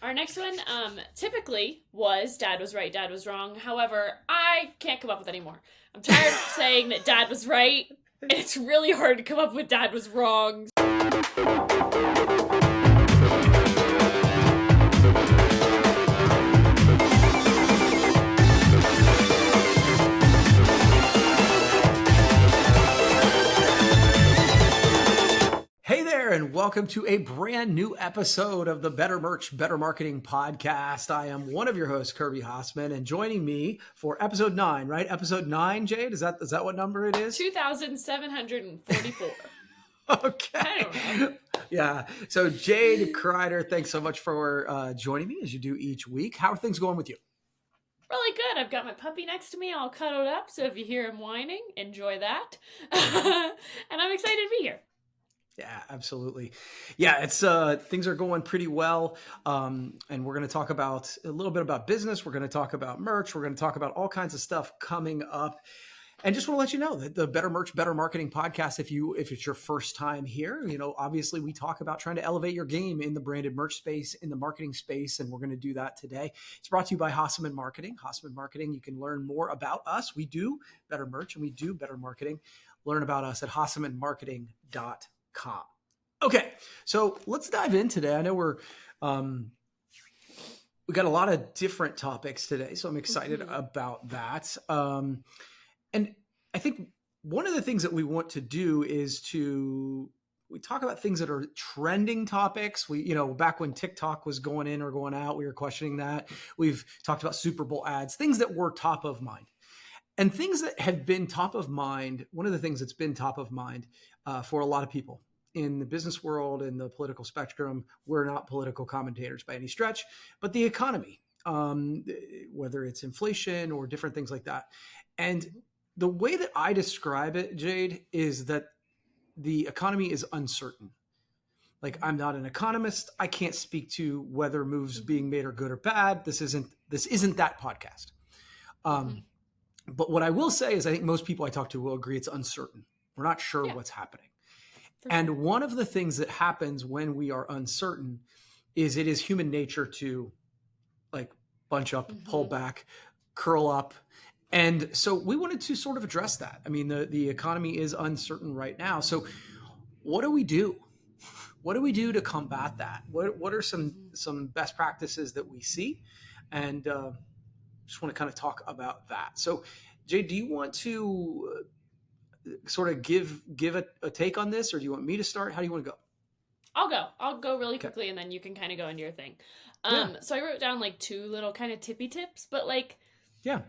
Our next one typically was Dad was right, Dad was wrong. However, I can't come up with any more. I'm tired of saying that Dad was right, and it's really hard to come up with Dad was wrong. Hey there, and welcome to a brand new episode of the Better Merch, Better Marketing podcast. I am one of your hosts, Kirby Hasseman, and joining me for episode 9, right? Episode 9, Jade? Is that what number it is? 2,744. Okay. I don't know. Yeah. So Jade Kreider, thanks so much for joining me as you do each week. How are things going with you? Really good. I've got my puppy next to me all cuddled up, so if you hear him whining, enjoy that. And I'm excited to be here. Yeah, absolutely. Yeah, it's things are going pretty well. And we're going to talk about a little bit about business. We're going to talk about merch. We're going to talk about all kinds of stuff coming up. And just want to let you know that the Better Merch, Better Marketing podcast, if it's your first time here, obviously we talk about trying to elevate your game in the branded merch space, in the marketing space, and we're going to do that today. It's brought to you by Hasseman Marketing. Hasseman Marketing, you can learn more about us. We do better merch and we do better marketing. Learn about us at hassemanmarketing.com. Okay, so let's dive in today. I know we got a lot of different topics today, so I'm excited about that. And I think one of the things that we want to do is we talk about things that are trending topics. Back when TikTok was going in or going out, we were questioning that. We've talked about Super Bowl ads, things that were top of mind. And things that have been top of mind, one of the things that's been top of mind for a lot of people in the business world and the political spectrum, we're not political commentators by any stretch, but the economy, whether it's inflation or different things like that. And the way that I describe it, Jade, is that the economy is uncertain. Like, I'm not an economist. I can't speak to whether moves being made are good or bad. This isn't that podcast. But what I will say is I think most people I talk to will agree it's uncertain. We're not sure what's happening. And one of the things that happens when we are uncertain is it is human nature to like bunch up, pull back, curl up. And so we wanted to sort of address that. I mean, the economy is uncertain right now. So what do we do? What do we do to combat that? What are some best practices that we see? And just want to kind of talk about that. So Jay, do you want to sort of give a take on this, or do you want me to start? How do you want to go? I'll go really quickly, and then you can kind of go into your thing. So I wrote down like 2 little kind of tippy tips, but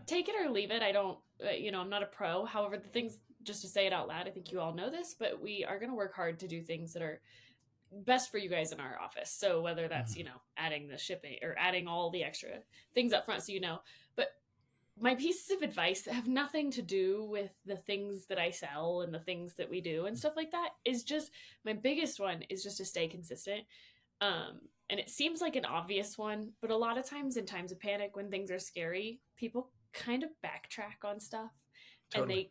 take it or leave it. I don't, I'm not a pro. However, the things, just to say it out loud, I think you all know this, but we are going to work hard to do things that are best for you guys in our office. So whether that's, adding the shipping or adding all the extra things up front, but my pieces of advice that have nothing to do with the things that I sell and the things that we do and stuff like that is just, my biggest one is just to stay consistent. And it seems like an obvious one, but a lot of times in times of panic, when things are scary, people kind of backtrack on stuff. Totally. And they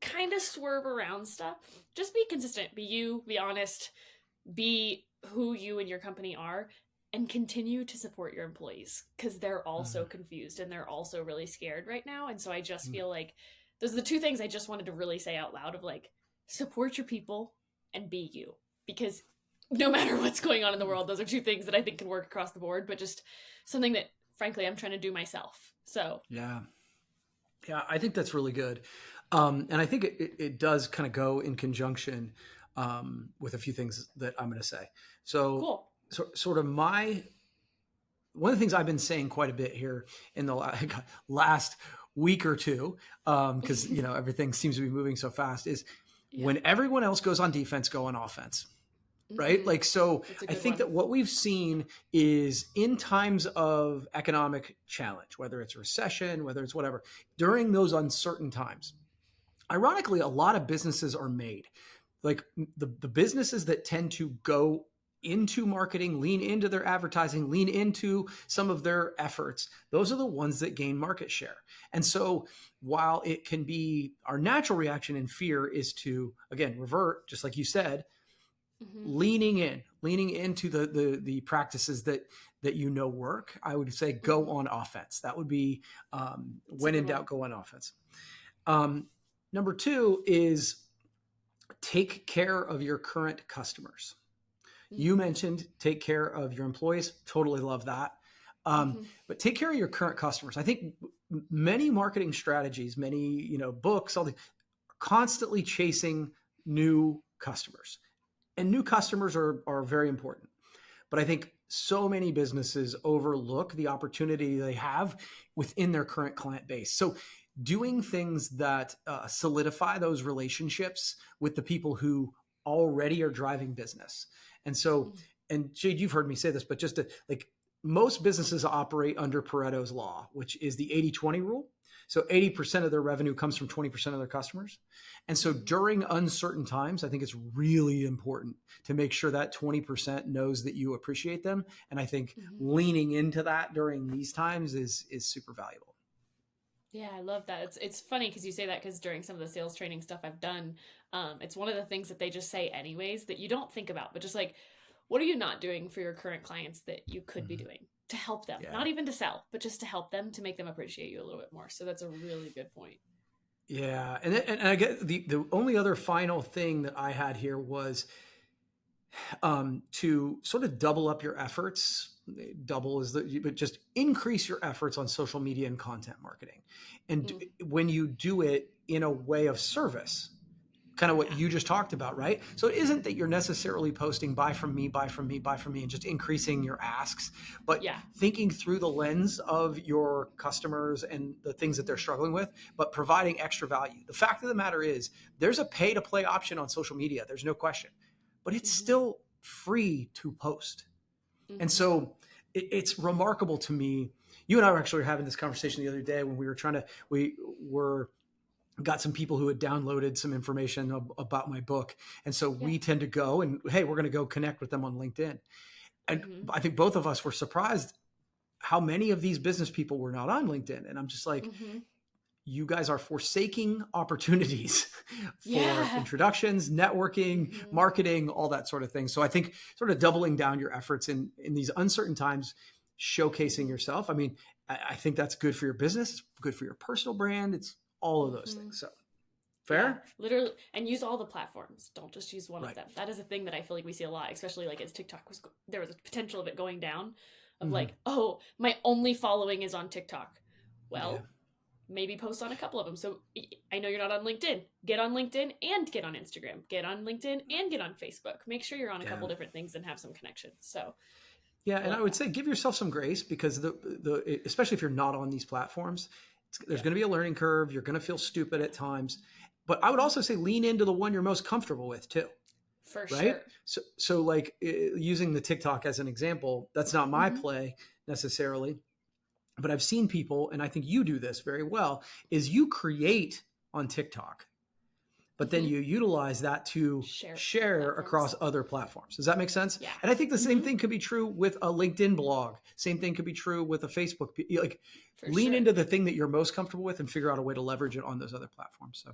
kind of swerve around stuff. Just be consistent, be you, be honest, be who you and your company are, and continue to support your employees, because they're also confused and they're also really scared right now. And so I just feel like those are the 2 things I just wanted to really say out loud of like, support your people and be you, because no matter what's going on in the world, those are 2 things that I think can work across the board, but just something that frankly I'm trying to do myself. So yeah, I think that's really good. And I think it does kind of go in conjunction with a few things that I'm going to say. So cool. So sort of one of the things I've been saying quite a bit here in the last week or two, because everything seems to be moving so fast, is when everyone else goes on defense, go on offense, right? Like, so I think that what we've seen is in times of economic challenge, whether it's recession, whether it's whatever, during those uncertain times, ironically, a lot of businesses are made. Like the businesses that tend to go into marketing, lean into their advertising, lean into some of their efforts, those are the ones that gain market share. And so while it can be our natural reaction in fear is to, again, revert, just like you said, leaning into the practices that that you know work, I would say go on offense. That would be when in doubt, go on offense. Number 2 is take care of your current customers. You mentioned take care of your employees. Totally love that. But take care of your current customers. I think many marketing strategies, many books, all the constantly chasing new customers, and new customers are very important. But I think so many businesses overlook the opportunity they have within their current client base. So doing things that solidify those relationships with the people who already are driving business. And so, and Jade, you've heard me say this, but just most businesses operate under Pareto's law, which is the 80-20 rule. So 80% of their revenue comes from 20% of their customers. And so during uncertain times, I think it's really important to make sure that 20% knows that you appreciate them. And I think leaning into that during these times is super valuable. Yeah, I love that. It's funny because you say that, because during some of the sales training stuff I've done, it's one of the things that they just say anyways that you don't think about, but just like, what are you not doing for your current clients that you could be doing to help them? Yeah. Not even to sell, but just to help them, to make them appreciate you a little bit more. So that's a really good point. Yeah. And I get the only other final thing that I had here was to sort of double up your efforts. Double is but just increase your efforts on social media and content marketing. And when you do it in a way of service, kind of what you just talked about, right? So it isn't that you're necessarily posting buy from me, buy from me, buy from me, and just increasing your asks, but thinking through the lens of your customers and the things that they're struggling with, but providing extra value. The fact of the matter is there's a pay to play option on social media. There's no question, but it's still free to post. And so it's remarkable to me. You and I were actually having this conversation the other day when we got some people who had downloaded some information about my book. And so we tend to go and, hey, we're going to go connect with them on LinkedIn. And I think both of us were surprised how many of these business people were not on LinkedIn. And I'm just like, you guys are forsaking opportunities for introductions, networking, marketing, all that sort of thing. So I think sort of doubling down your efforts in these uncertain times, showcasing yourself. I mean, I think that's good for your business. It's good for your personal brand. It's all of those things. So fair? Yeah, literally. And use all the platforms. Don't just use one of them. That is a thing that I feel like we see a lot, especially like as TikTok there was a potential of it going down, of like, oh, my only following is on TikTok. Well, maybe post on a couple of them. So I know you're not on LinkedIn. Get on LinkedIn and get on Instagram. Get on LinkedIn and get on Facebook. Make sure you're on a couple different things and have some connections. So yeah, and I would say give yourself some grace, because especially if you're not on these platforms, there's going to be a learning curve. You're going to feel stupid at times, but I would also say lean into the one you're most comfortable with too. For sure. So like using the TikTok as an example, that's not my play necessarily, but I've seen people, and I think you do this very well, is you create on TikTok, but then you utilize that to share across other platforms. Does that make sense? Yeah. And I think the same thing could be true with a LinkedIn blog. Same thing could be true with a Facebook. Like lean into the thing that you're most comfortable with and figure out a way to leverage it on those other platforms. So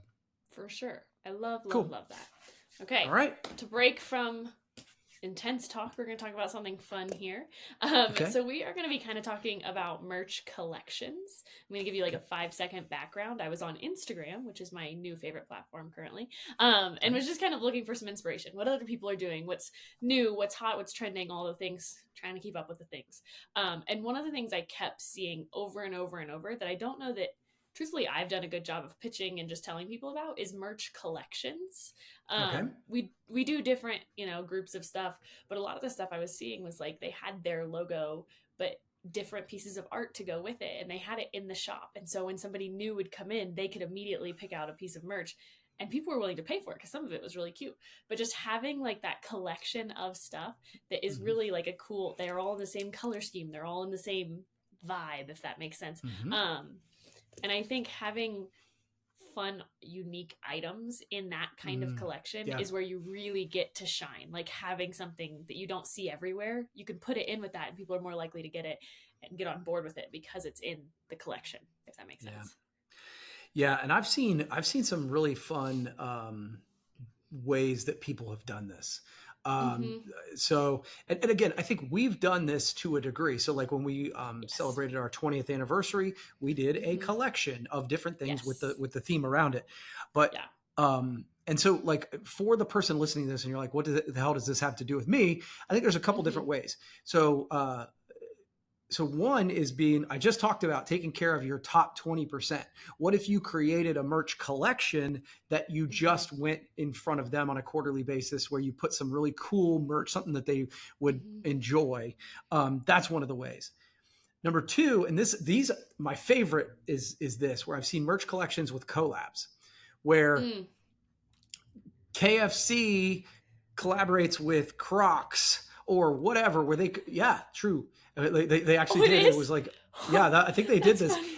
for sure. I love that. Okay. All right. To break from intense talk, we're going to talk about something fun here. So we are going to be kind of talking about merch collections. I'm going to give you like a 5-second background. I was on Instagram, which is my new favorite platform currently, and was just kind of looking for some inspiration. What other people are doing, what's new, what's hot, what's trending, all the things, trying to keep up with the things. And one of the things I kept seeing over and over and over that I don't know that truthfully I've done a good job of pitching and just telling people about is merch collections. We do different, groups of stuff, but a lot of the stuff I was seeing was like they had their logo, but different pieces of art to go with it, and they had it in the shop. And so when somebody new would come in, they could immediately pick out a piece of merch, and people were willing to pay for it because some of it was really cute. But just having like that collection of stuff that is really like a cool, they're all in the same color scheme, they're all in the same vibe, if that makes sense. And I think having fun, unique items in that kind of collection is where you really get to shine. Like having something that you don't see everywhere, you can put it in with that, and people are more likely to get it and get on board with it because it's in the collection, if that makes sense. Yeah, and I've seen some really fun ways that people have done this. Um, so, and again, I think we've done this to a degree. So like when we celebrated our 20th anniversary, we did a collection of different things with the theme around it. But, and so like for the person listening to this and you're like, what the hell does this have to do with me? I think there's a couple different ways. So, so one is I just talked about taking care of your top 20%. What if you created a merch collection that you just went in front of them on a quarterly basis where you put some really cool merch, something that they would enjoy? That's one of the ways. Number two, and these, my favorite is this, where I've seen merch collections with collabs where KFC collaborates with Crocs or whatever, where true. They actually did. It was like, I think they did this. Funny.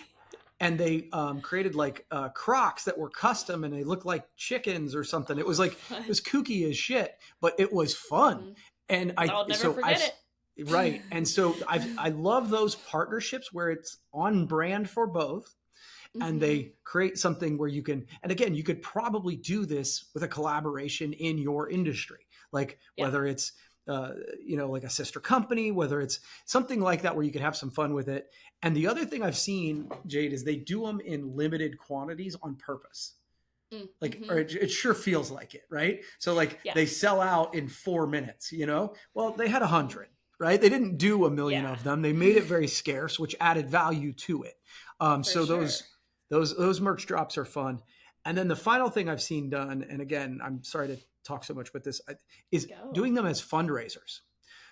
And they created like Crocs that were custom and they looked like chickens or something. It was like, it was kooky as shit, but it was fun. And I'll never forget it. Right. And so I love those partnerships where it's on brand for both. And they create something where you can, and again, you could probably do this with a collaboration in your industry, like whether it's, like a sister company, whether it's something like that, where you could have some fun with it. And the other thing I've seen, Jade, is they do them in limited quantities on purpose. Like, or it sure feels like it, right? So like they sell out in 4 minutes, well, they had 100, right? They didn't do 1 million of them. They made it very scarce, which added value to it. Those merch drops are fun. And then the final thing I've seen done, and again, I'm sorry to talk so much about this, is doing them as fundraisers.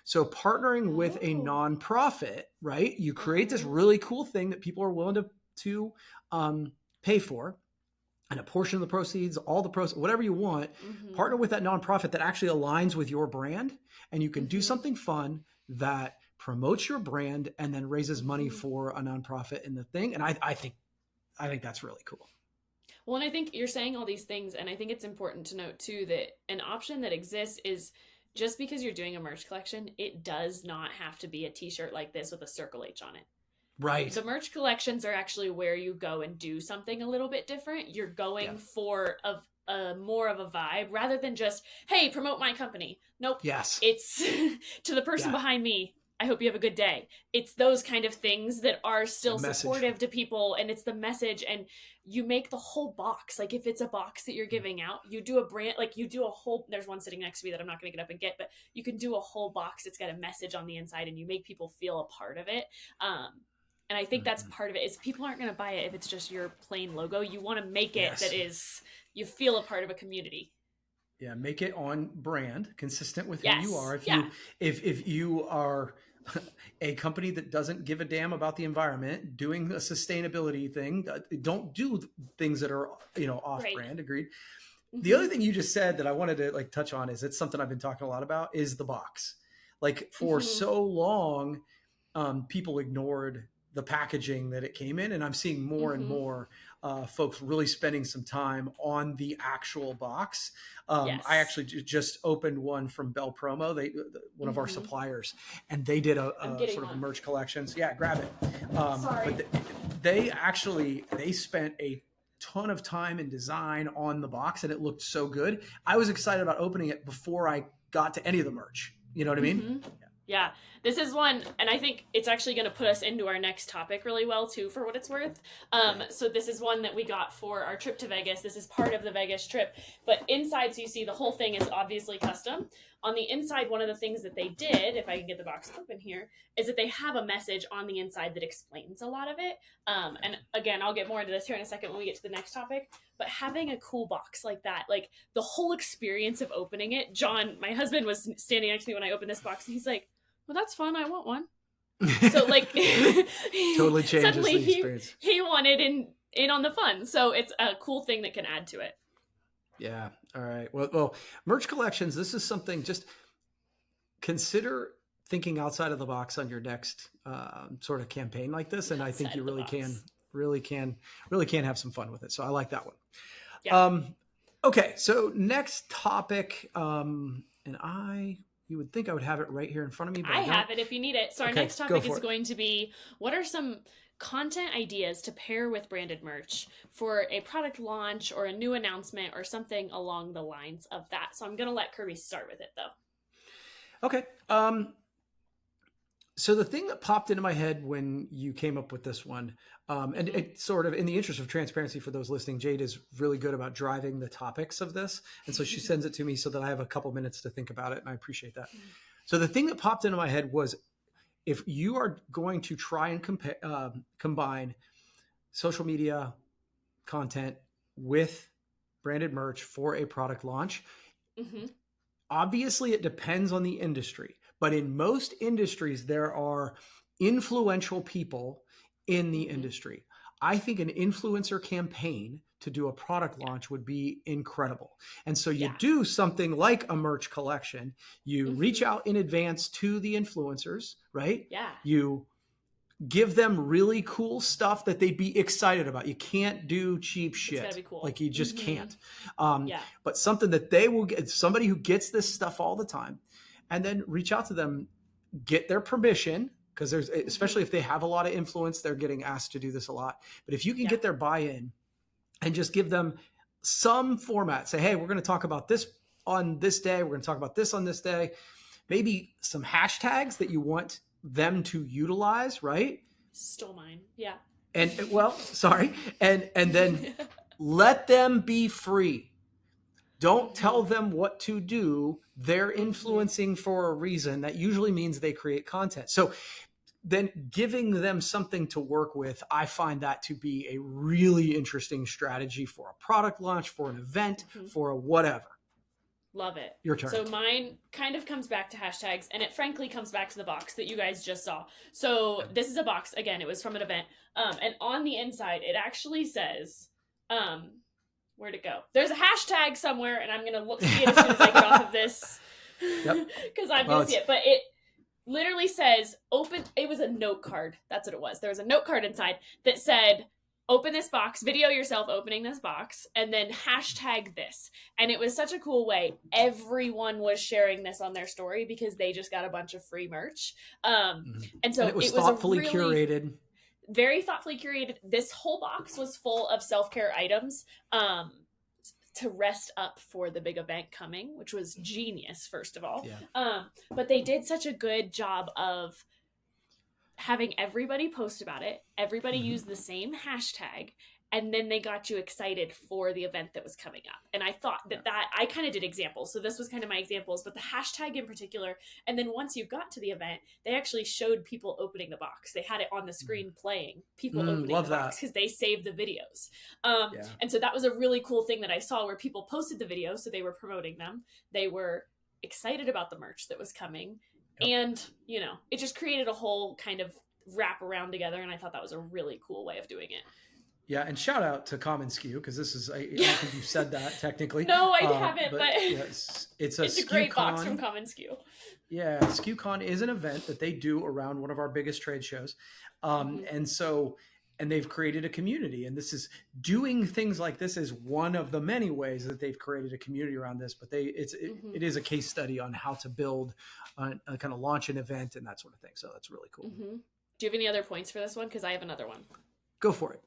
So partnering with a nonprofit, right? You create this really cool thing that people are willing to pay for, and a portion of the proceeds, all the proceeds, whatever you want, partner with that nonprofit that actually aligns with your brand, and you can do something fun that promotes your brand and then raises money for a nonprofit in the thing. And I think that's really cool. Well, and I think you're saying all these things, and I think it's important to note too that an option that exists is, just because you're doing a merch collection, it does not have to be a t-shirt like this with a circle H on it. Right. The merch collections are actually where you go and do something a little bit different. You're going for a more of a vibe rather than just, hey, promote my company. Nope. Yes. It's to the person behind me, I hope you have a good day. It's those kind of things that are still supportive to people, and it's the message, and you make the whole box. Like if it's a box that you're giving out, you do a brand, like you do a whole, there's one sitting next to me that I'm not going to get up and get, but you can do a whole box. It's got a message on the inside and you make people feel a part of it. And I think that's part of it, is people aren't going to buy it if it's just your plain logo. You want to make it that is, you feel a part of a community. Yeah, make it on brand, consistent with who you are. If you are a company that doesn't give a damn about the environment, doing a sustainability thing, don't do things that are off brand. Agreed. The other thing you just said that I wanted to like touch on is, it's something I've been talking a lot about, is the box. Like for so long, people ignored the packaging that it came in, and I'm seeing more and more folks really spending some time on the actual box. I actually just opened one from Bell Promo, one of our suppliers, and they did a sort of a merch collections. Yeah, grab it. Sorry. But they spent a ton of time and design on the box, and it looked so good. I was excited about opening it before I got to any of the merch. You know what I mean? Yeah, this is one, and I think it's actually going to put us into our next topic really well too, for what it's worth. So this is one that we got for our trip to Vegas. This is part of the Vegas trip, but inside, so you see the whole thing is obviously custom. On the inside, one of the things that they did, if I can get the box open here, is that they have a message on the inside that explains a lot of it. And again, I'll get more into this here in a second when we get to the next topic, but having a cool box like that, like the whole experience of opening it. John, my husband, was standing next to me when I opened this box, and he's like, well, that's fun. I want one. So like totally changes the experience. He wanted in on the fun. So it's a cool thing that can add to it. Yeah. All right. Well, merch collections, this is something, just consider thinking outside of the box on your next sort of campaign like this. And I think you really can have some fun with it. So I like that one. Yeah. Okay. So next topic, you would think I would have it right here in front of me. But I have it if you need it. So our next topic is going to be, what are some content ideas to pair with branded merch for a product launch or a new announcement or something along the lines of that. So I'm going to let Kirby start with it though. Okay. So the thing that popped into my head when you came up with this one, and it sort of, in the interest of transparency for those listening, Jade is really good about driving the topics of this. And so she sends it to me so that I have a couple minutes to think about it. And I appreciate that. So the thing that popped into my head was, if you are going to try and combine social media content with branded merch for a product launch, obviously it depends on the industry, but in most industries, there are influential people in the industry. I think an influencer campaign to do a product launch would be incredible. And so you do something like a merch collection, you reach out in advance to the influencers, right? Yeah. You give them really cool stuff that they'd be excited about. You can't do cheap shit. It's gotta be cool. Like you just can't. But something that they will get, somebody who gets this stuff all the time, and then reach out to them, get their permission, because there's, especially if they have a lot of influence, they're getting asked to do this a lot. But if you can get their buy-in and just give them some format, say, hey, we're going to talk about this on this day. We're going to talk about this on this day. Maybe some hashtags that you want them to utilize, right? Stole mine. Yeah. And well, sorry. And then let them be free. Don't tell them what to do. They're influencing for a reason. That usually means they create content. So then giving them something to work with, I find that to be a really interesting strategy for a product launch, for an event, for a whatever. Love it. Your turn. So mine kind of comes back to hashtags, and it frankly comes back to the box that you guys just saw. So this is a box. Again, it was from an event. And on the inside, it actually says, where'd it go? There's a hashtag somewhere, and I'm going to see it as soon as I get off of this. Because I'm going to see it. But it literally says, open. It was a note card. That's what it was. There was a note card inside that said, open this box, video yourself opening this box, and then hashtag this. And it was such a cool way. Everyone was sharing this on their story because they just got a bunch of free merch. And so and it was thoughtfully curated. Very thoughtfully curated. This whole box was full of self-care items to rest up for the big event coming, which was genius, first of all. But they did such a good job of having everybody post about it, everybody use the same hashtag, and then they got you excited for the event that was coming up. And I thought that I kind of did examples. So this was kind of my examples, but the hashtag in particular. And then once you got to the event, they actually showed people opening the box. They had it on the screen playing people opening the box because they saved the videos. And so that was a really cool thing that I saw where people posted the video. So they were promoting them. They were excited about the merch that was coming. And, you know, it just created a whole kind of wrap around together. And I thought that was a really cool way of doing it. Yeah. And shout out to Common Skew, because this is, I don't think you said that technically. No, I haven't, but it's a great box from Common Skew. Yeah. SkewCon is an event that they do around one of our biggest trade shows. And they've created a community, and this is doing things like this is one of the many ways that they've created a community around this, but it is a case study on how to build kind of launch an event and that sort of thing. So that's really cool. Do you have any other points for this one? Because I have another one. Go for it.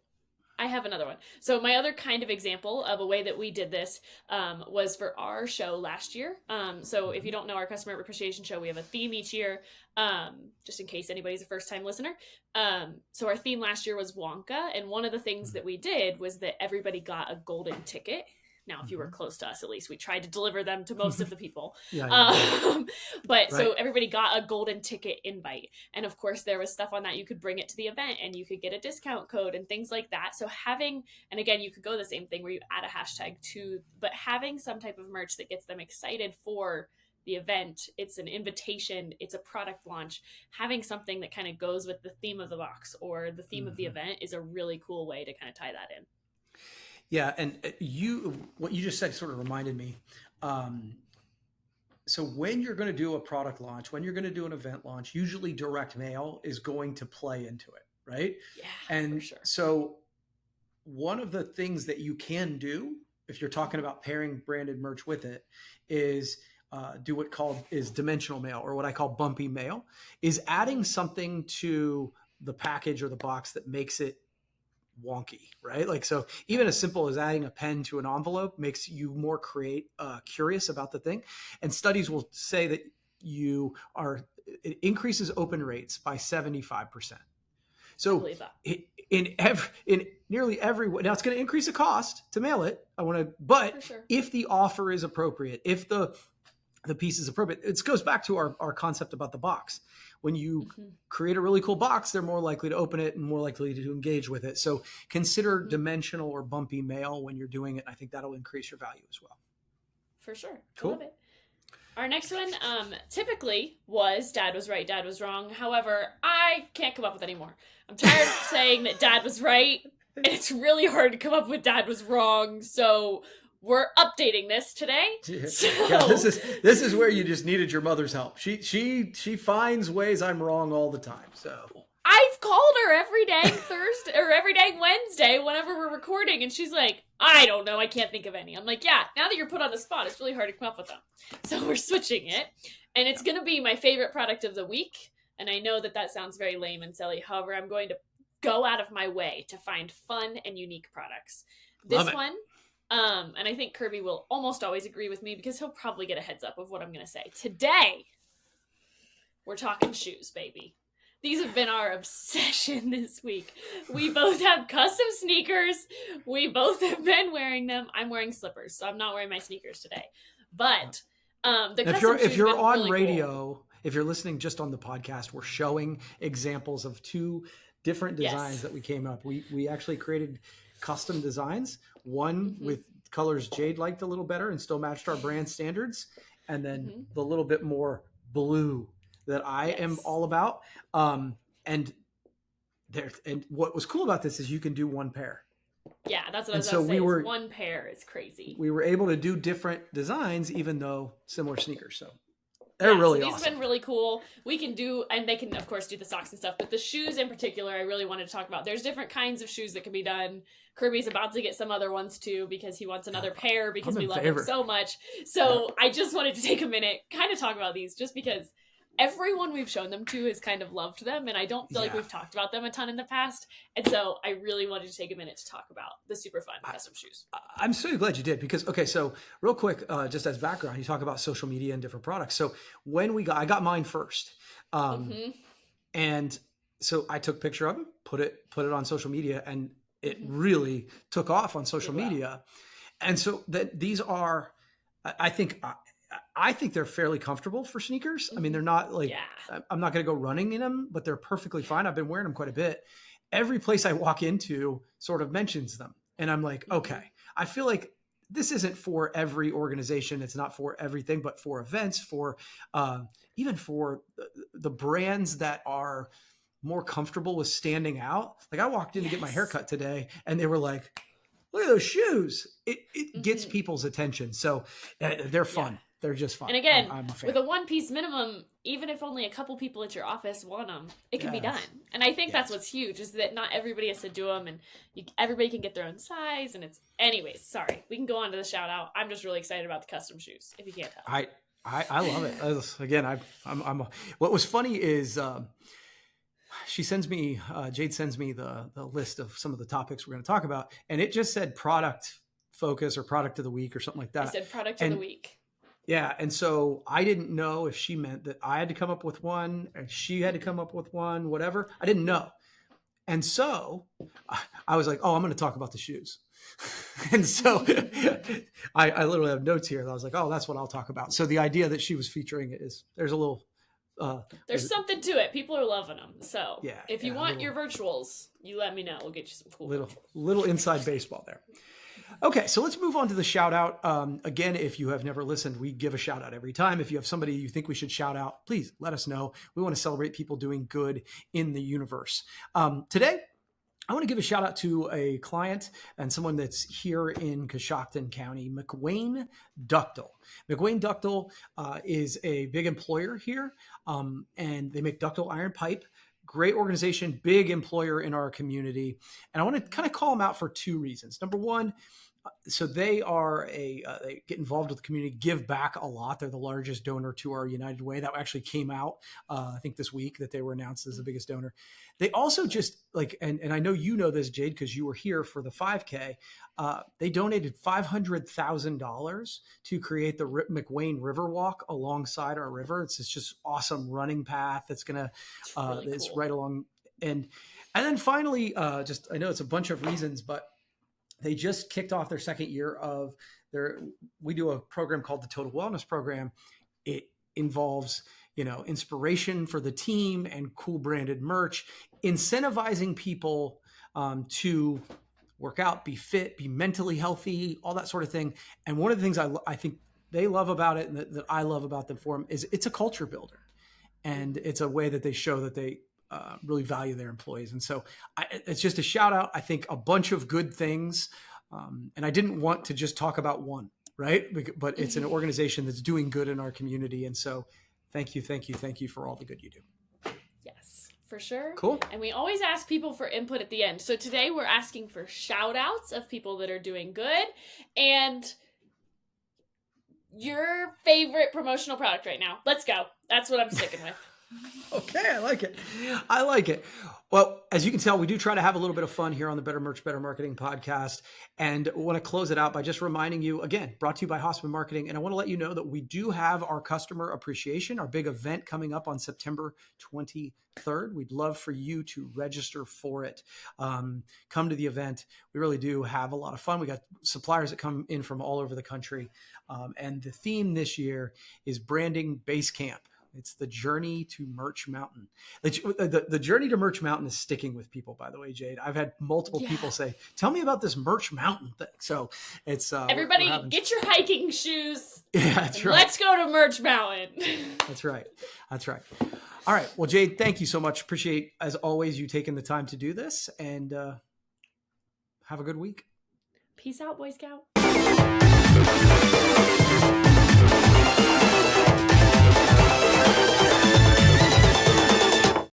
I have another one. So my other kind of example of a way that we did this was for our show last year. So if you don't know our customer appreciation show, we have a theme each year, just in case anybody's a first-time listener. So our theme last year was Wonka. And one of the things that we did was that everybody got a golden ticket. Now, if you were close to us, at least we tried to deliver them to most of the people. So everybody got a golden ticket invite. And of course, there was stuff on that. You could bring it to the event and you could get a discount code and things like that. So and again, you could go the same thing where you add a hashtag but having some type of merch that gets them excited for the event, it's an invitation, it's a product launch. Having something that kind of goes with the theme of the box or the theme of the event is a really cool way to kind of tie that in. Yeah, and what you just said sort of reminded me. So when you're going to do a product launch, when you're going to do an event launch, usually direct mail is going to play into it, right? Yeah, and for sure. So one of the things that you can do, if you're talking about pairing branded merch with it, is do what is dimensional mail, or what I call bumpy mail, is adding something to the package or the box that makes it wonky, right? Like, so even as simple as adding a pen to an envelope makes you more curious about the thing. And studies will say that it increases open rates by 75%. So in nearly every way, now it's going to increase the cost to mail it. But sure, if the offer is appropriate, if the piece is appropriate, it goes back to our concept about the box. When you create a really cool box, they're more likely to open it and more likely to engage with it. So consider dimensional or bumpy mail when you're doing it. I think that'll increase your value as well. For sure. Cool. I love it. Our next one typically was Dad was right, Dad was wrong. However, I can't come up with any more. I'm tired of saying that Dad was right, and it's really hard to come up with Dad was wrong. So we're updating this today. So, yeah, this is where you just needed your mother's help. She finds ways I'm wrong all the time. So I've called her every day Thursday or every day Wednesday whenever we're recording, and she's like, I don't know, I can't think of any. I'm like, yeah, now that you're put on the spot, it's really hard to come up with them. So we're switching it, and it's going to be my favorite product of the week. And I know that sounds very lame and silly. However, I'm going to go out of my way to find fun and unique products. This one, and I think Kirby will almost always agree with me because he'll probably get a heads up of what I'm going to say. Today, we're talking shoes, baby. These have been our obsession this week. We both have custom sneakers. We both have been wearing them. I'm wearing slippers, so I'm not wearing my sneakers today. But if you're on really radio, cool. If you're listening just on the podcast, we're showing examples of two different designs that we came up. We actually created custom designs. One with colors Jade liked a little better and still matched our brand standards, and then the little bit more blue that I am all about. And what was cool about this is you can do one pair. Yeah, that's what I was going to say. One pair is crazy. We were able to do different designs, even though similar sneakers. So they're really awesome. These have been really cool. We can do, and they can, of course, do the socks and stuff, but the shoes in particular, I really wanted to talk about. There's different kinds of shoes that can be done. Kirby's about to get some other ones, too, because he wants another pair because we love them so much. So I just wanted to take a minute, kind of talk about these, just because everyone we've shown them to has kind of loved them, and I don't feel like we've talked about them a ton in the past. And so I really wanted to take a minute to talk about the super fun custom shoes. I'm so glad you did because, so real quick, just as background, you talk about social media and different products. So when I got mine first. And so I took a picture of them, put it on social media, and it really took off on social media. And so these are, I think they're fairly comfortable for sneakers. I mean, they're not like, I'm not going to go running in them, but they're perfectly fine. I've been wearing them quite a bit. Every place I walk into sort of mentions them. And I'm like, okay, I feel like this isn't for every organization. It's not for everything, but for events, for even for the brands that are more comfortable with standing out. Like I walked in to get my haircut today and they were like, look at those shoes. It gets people's attention. So they're fun. Yeah. They're just fun. And again, with a one-piece minimum, even if only a couple people at your office want them, it can be done. And I think that's what's huge, is that not everybody has to do them, and everybody can get their own size. And anyways, sorry. We can go on to the shout-out. I'm just really excited about the custom shoes, if you can't tell. I love it. Again, what was funny is she sends me, Jade sends me the list of some of the topics we're going to talk about, and it just said product focus or product of the week or something like that. I said product of the week. Yeah. And so I didn't know if she meant that I had to come up with one and she had to come up with one, whatever. I didn't know. And so I was like, oh, I'm going to talk about the shoes. And so I literally have notes here. That I was like, oh, that's what I'll talk about. So the idea that she was featuring it is there's a little, there's something to it. People are loving them. So if you want your virtuals, you let me know. We'll get you some cool little inside baseball there. Okay, so let's move on to the shout out. Again, if you have never listened, we give a shout out every time. If you have somebody you think we should shout out, please let us know. We want to celebrate people doing good in the universe. Today, I want to give a shout out to a client and someone that's here in Coshocton County, McWayne Ductile. McWayne Ductile is a big employer here, and they make ductile iron pipe. Great organization, big employer in our community. And I want to kind of call them out for two reasons. Number one, So they are they get involved with the community, give back a lot. They're the largest donor to our United Way. That actually came out, I think this week, that they were announced as the biggest donor. They also just and I know you know this, Jade, because you were here for the 5K. They donated $500,000 to create the McWayne River Walk alongside our river. It's just awesome running path that's gonna really it's cool. Right along. And then finally, just I know it's a bunch of reasons, but they just kicked off their second year of we do a program called the Total Wellness Program. It involves, inspiration for the team and cool branded merch, incentivizing people to work out, be fit, be mentally healthy, all that sort of thing. And one of the things I think they love about it and that I love about the forum is it's a culture builder. And it's a way that they show that they really value their employees. And so it's just a shout out. I think a bunch of good things. And I didn't want to just talk about one, right? But it's an organization that's doing good in our community. And so thank you for all the good you do. Yes, for sure. Cool. And we always ask people for input at the end. So today we're asking for shout outs of people that are doing good and your favorite promotional product right now. Let's go. That's what I'm sticking with. Okay, I like it. Well, as you can tell, we do try to have a little bit of fun here on the Better Merch, Better Marketing podcast. And I want to close it out by just reminding you, again, brought to you by Hasseman Marketing. And I want to let you know that we do have our customer appreciation, our big event coming up on September 23rd. We'd love for you to register for it. Come to the event. We really do have a lot of fun. We got suppliers that come in from all over the country. And the theme this year is branding base camp. It's the journey to Merch Mountain. The journey to Merch Mountain is sticking with people, by the way, Jade. I've had multiple people say, tell me about this Merch Mountain thing. So it's... Everybody, get your hiking shoes. Yeah, that's right. Let's go to Merch Mountain. That's right. All right. Well, Jade, thank you so much. Appreciate, as always, you taking the time to do this. And have a good week. Peace out, Boy Scout.